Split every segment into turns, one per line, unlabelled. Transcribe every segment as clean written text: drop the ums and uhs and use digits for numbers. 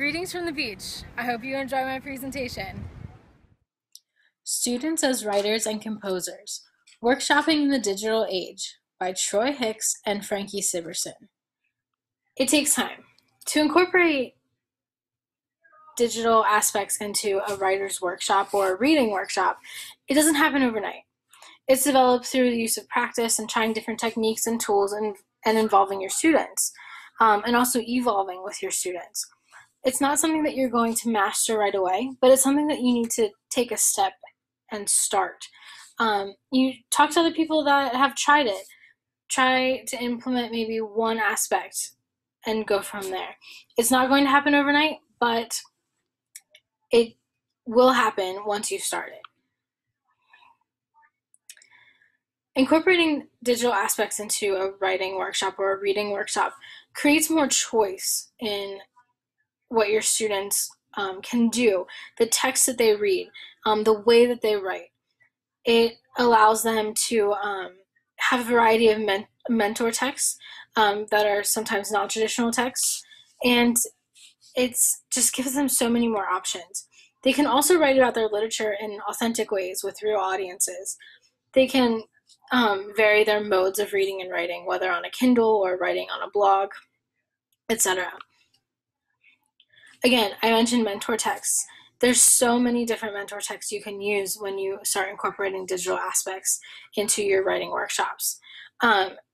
Greetings from the beach. I hope you enjoy my presentation.
Students as Writers and Composers, Workshopping in the Digital Age by Troy Hicks and Frankie Siverson. It takes time. To incorporate digital aspects into a writer's workshop or a reading workshop, it doesn't happen overnight. It's developed through the use of practice and trying different techniques and tools and involving your students, and also evolving with your students. It's not something that you're going to master right away, but it's something that you need to take a step and start. You talk to other people that have tried it. Try to implement maybe one aspect and go from there. It's not going to happen overnight, but it will happen once you start it. Incorporating digital aspects into a writing workshop or a reading workshop creates more choice in what your students can do, the text that they read, the way that they write. It allows them to have a variety of mentor texts that are sometimes non-traditional texts, and it just gives them so many more options. They can also write about their literature in authentic ways with real audiences. They can vary their modes of reading and writing, whether on a Kindle or writing on a blog, etc. Again, I mentioned mentor texts. There's so many different mentor texts you can use when you start incorporating digital aspects into your writing workshops.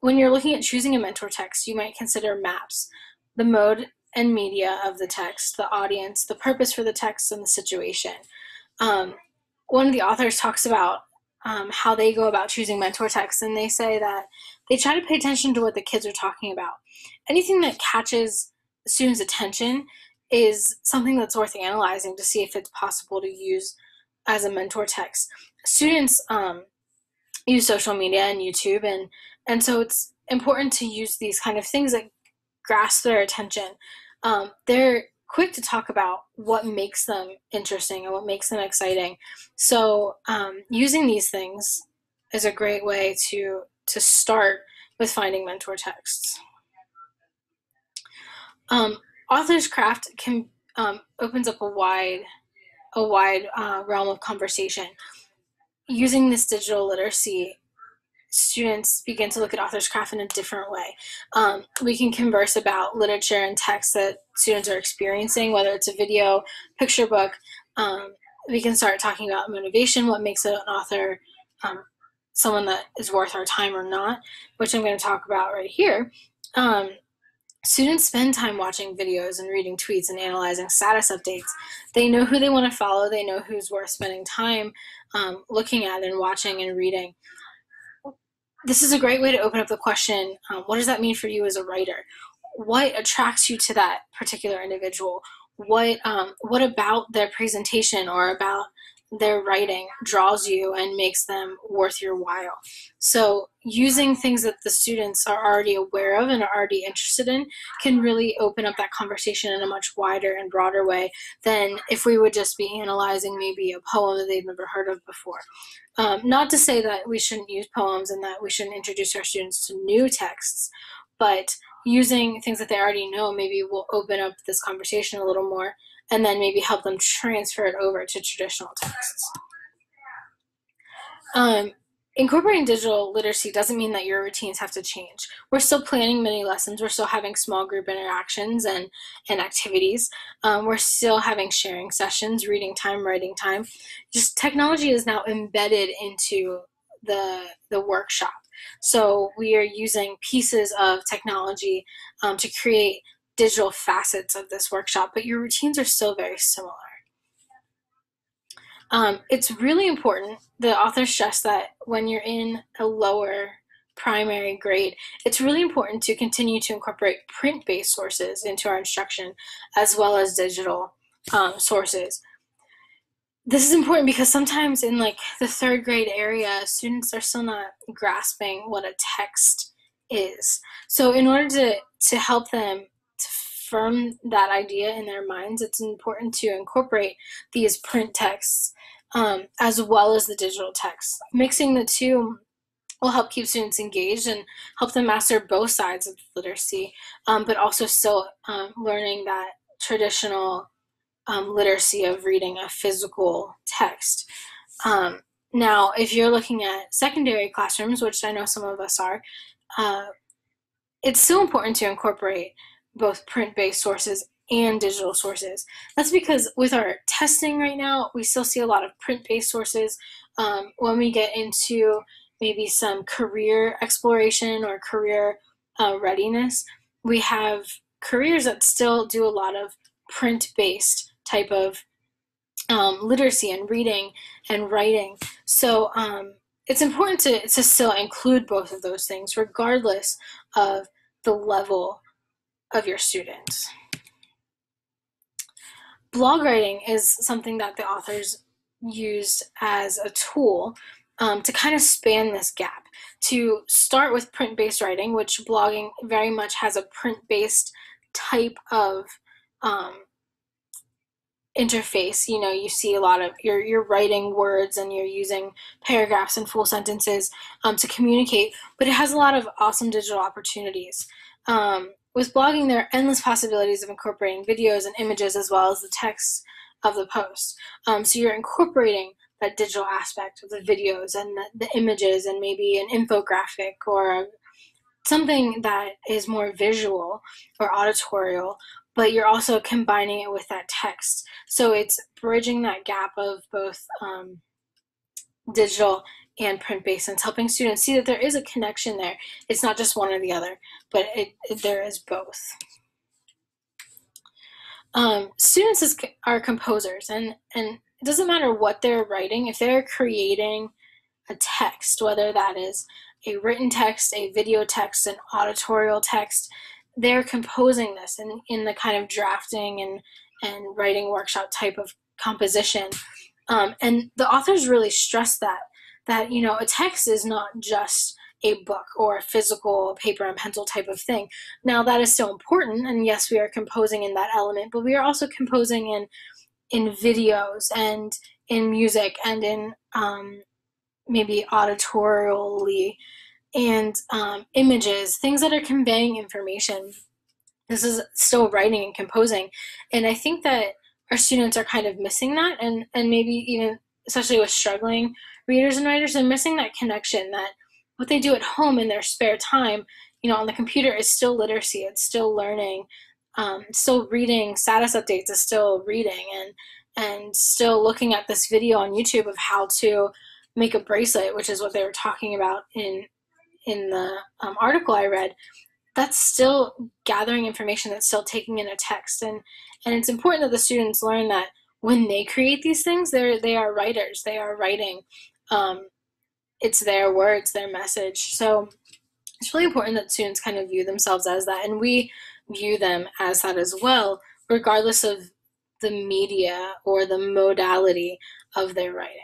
When you're looking at choosing a mentor text, you might consider maps, the mode and media of the text, the audience, the purpose for the text, and the situation. One of the authors talks about how they go about choosing mentor texts, and they say that they try to pay attention to what the kids are talking about. Anything that catches the students' attention is something that's worth analyzing to see if it's possible to use as a mentor text. Students use social media and YouTube, and so it's important to use these kind of things that grasp their attention. They're quick to talk about what makes them interesting and what makes them exciting. So using these things is a great way to start with finding mentor texts. Author's craft can opens up a wide realm of conversation. Using this digital literacy, students begin to look at author's craft in a different way. We can converse about literature and text that students are experiencing, whether it's a video, picture book. We can start talking about motivation, what makes an author someone that is worth our time or not, which I'm going to talk about right here. Students spend time watching videos and reading tweets and analyzing status updates. They know who they want to follow. They know who's worth spending time looking at and watching and reading. This is a great way to open up the question, what does that mean for you as a writer? What attracts you to that particular individual? What about their presentation or about their writing draws you and makes them worth your while? So using things that the students are already aware of and are already interested in can really open up that conversation in a much wider and broader way than if we would just be analyzing maybe a poem that they've never heard of before. Not to say that we shouldn't use poems and that we shouldn't introduce our students to new texts, but using things that they already know maybe will open up this conversation a little more and then maybe help them transfer it over to traditional texts. Incorporating digital literacy doesn't mean that your routines have to change. We're still planning many lessons. We're still having small group interactions and activities. We're still having sharing sessions, reading time, writing time. Just technology is now embedded into the workshop. So we are using pieces of technology to create digital facets of this workshop, but your routines are still very similar. It's really important, the author stressed that when you're in a lower primary grade, it's really important to continue to incorporate print-based sources into our instruction as well as digital sources. This is important because sometimes in like the third grade area, students are still not grasping what a text is. So in order to help them to firm that idea in their minds, it's important to incorporate these print texts as well as the digital text. Mixing the two will help keep students engaged and help them master both sides of literacy, but also still learning that traditional literacy of reading a physical text. Now, if you're looking at secondary classrooms, which I know some of us are, it's so important to incorporate both print-based sources and digital sources. That's because with our testing right now, we still see a lot of print-based sources. When we get into maybe some career exploration or career readiness, we have careers that still do a lot of print-based type of literacy and reading and writing. So it's important to still include both of those things, regardless of the level of your students. Blog writing is something that the authors used as a tool to kind of span this gap. To start with print-based writing, which blogging very much has a print-based type of interface. You know, you see a lot of you're writing words and you're using paragraphs and full sentences to communicate, but it has a lot of awesome digital opportunities. With blogging, there are endless possibilities of incorporating videos and images as well as the text of the post. So you're incorporating that digital aspect of the videos and the images and maybe an infographic or something that is more visual or auditorial, but you're also combining it with that text. So it's bridging that gap of both digital and print-based, and it's helping students see that there is a connection there. It's not just one or the other, but there is both. Students are composers, and it doesn't matter what they're writing. If they're creating a text, whether that is a written text, a video text, an auditorial text, they're composing this in the kind of drafting and writing workshop type of composition. And the authors really stress that, you know, a text is not just a book or a physical paper and pencil type of thing. Now, that is still important, and yes, we are composing in that element, but we are also composing in videos and in music and in maybe auditorially and images, things that are conveying information. This is still writing and composing, and I think that our students are kind of missing that, and maybe even especially with struggling readers and writers, they're missing that connection, that what they do at home in their spare time, you know, on the computer is still literacy, it's still learning, still reading status updates, is still reading, and still looking at this video on YouTube of how to make a bracelet, which is what they were talking about in the article I read. That's still gathering information, that's still taking in a text, and it's important that the students learn that when they create these things, they are writers, they are writing. It's their words, their message. So it's really important that students kind of view themselves as that, and we view them as that as well, regardless of the media or the modality of their writing.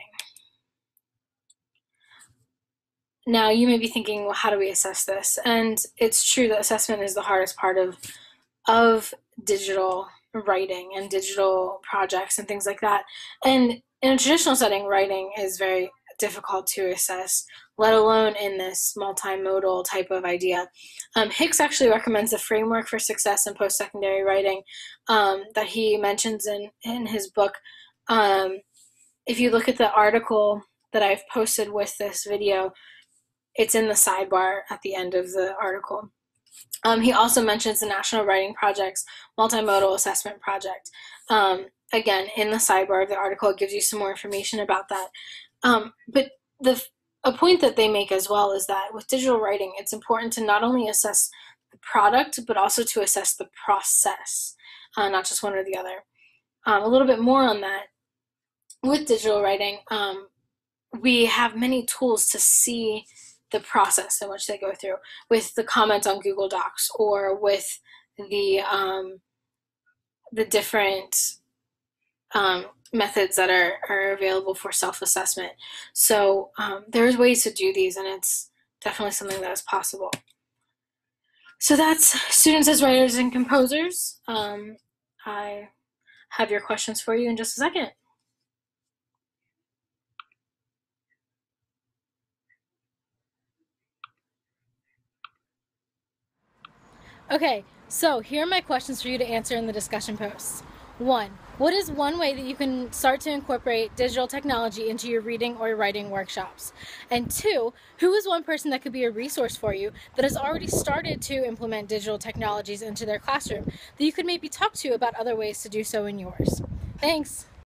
Now, you may be thinking, well, how do we assess this? And it's true that assessment is the hardest part of digital writing and digital projects and things like that. And in a traditional setting, writing is very difficult to assess, let alone in this multimodal type of idea. Hicks actually recommends the framework for success in post-secondary writing that he mentions in his book. If you look at the article that I've posted with this video, it's in the sidebar at the end of the article. He also mentions the National Writing Project's Multimodal Assessment Project. Again, in the sidebar of the article, it gives you some more information about that. But a point that they make as well is that with digital writing, it's important to not only assess the product, but also to assess the process, not just one or the other. A little bit more on that. With digital writing, we have many tools to see the process in which they go through, with the comments on Google Docs or with the different methods that are available for self-assessment. So there's ways to do these, and it's definitely something that is possible. So that's students as writers and composers. I have your questions for you in just a second.
Okay, So here are my questions for you to answer in the discussion posts. 1. What is one way that you can start to incorporate digital technology into your reading or writing workshops? And 2, who is one person that could be a resource for you that has already started to implement digital technologies into their classroom that you could maybe talk to about other ways to do so in yours? Thanks!